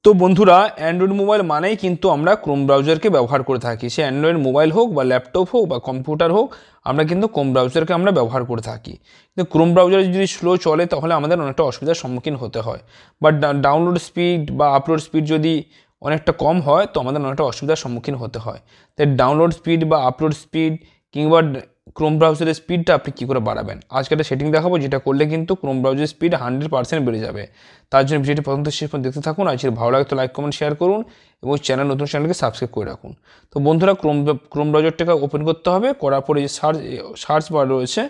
তো বন্ধুরা Android mobile মানেই কিন্তু আমরা ক্রোম ব্রাউজারকে ব্যবহার করে থাকি। সে অ্যান্ড্রয়েড মোবাইল হোক বা ল্যাপটপ হোক বা কম্পিউটার হোক, আমরা কিন্তু ক্রোম ব্রাউজারকে আমরা ব্যবহার করে থাকি। কিন্তু ক্রোম ব্রাউজার যদি স্লো চলে তাহলে আমাদের অনেকটা অসুবিধার সম্মুখীন হতে হয়। বা ডাউনলোড স্পিড বা আপলোড স্পিড যদি অনেকটা কম হয় তো আমাদের অনেকটা অসুবিধার সম্মুখীন হতে হয়। তাই ডাউনলোড স্পিড বা আপলোড স্পিড কিংবা ক্রোম ব্রাউজারের স্পিডটা আপনি কী করে বাড়াবেন, আজকে একটা সেটিং দেখাবো যেটা করলে কিন্তু ক্রোম ব্রাউজারের স্পিড 100% বেড়ে যাবে। তার জন্য ভিডিওটি প্রথম থেকে শেষ পর্যন্ত দেখতে থাকুন। আর যদি ভালো লাগে তো লাইক কমেন্ট শেয়ার করুন এবং নতুন চ্যানেলকে সাবস্ক্রাইব করে রাখুন। তো বন্ধুরা ক্রোম ব্রাউজারটাকে ওপেন করতে হবে। করার পরে যে সার্চ বার রয়েছে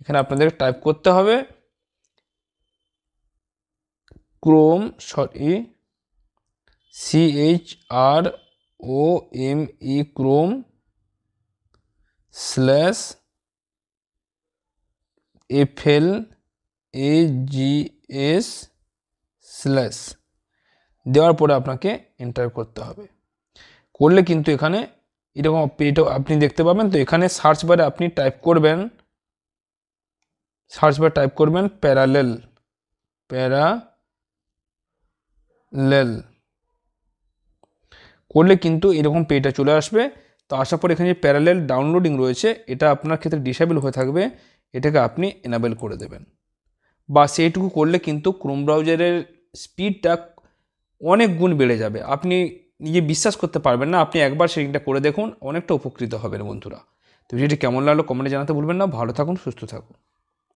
এখানে আপনাদের টাইপ করতে হবে ক্রোম CHROME ক্রোম /FLAGS দেওয়ার পরে আপনাকে এন্টার করতে হবে। করলে কিন্তু এখানে এরকম পেজটা আপনি দেখতে পাবেন। তো এখানে সার্চ বারে আপনি টাইপ করবেন প্যারালেল করলে কিন্তু এরকম পেজটা চলে আসবে। তো আসার পর এখানে যে প্যারালেল ডাউনলোডিং রয়েছে এটা আপনার ক্ষেত্রে ডিসেবল হয়ে থাকবে, এটাকে আপনি এনাবেল করে দেবেন। বা সেইটুকু করলে কিন্তু ক্রোম ব্রাউজারের স্পিডটা অনেক গুণ বেড়ে যাবে। আপনি নিজে বিশ্বাস করতে পারবেন না। আপনি একবার সেটিংটা করে দেখুন, অনেকটা উপকৃত হবেন বন্ধুরা। তো ভিডিওটি কেমন লাগলো কমেন্টে জানাতে ভুলবেন না। ভালো থাকুন, সুস্থ থাকুন।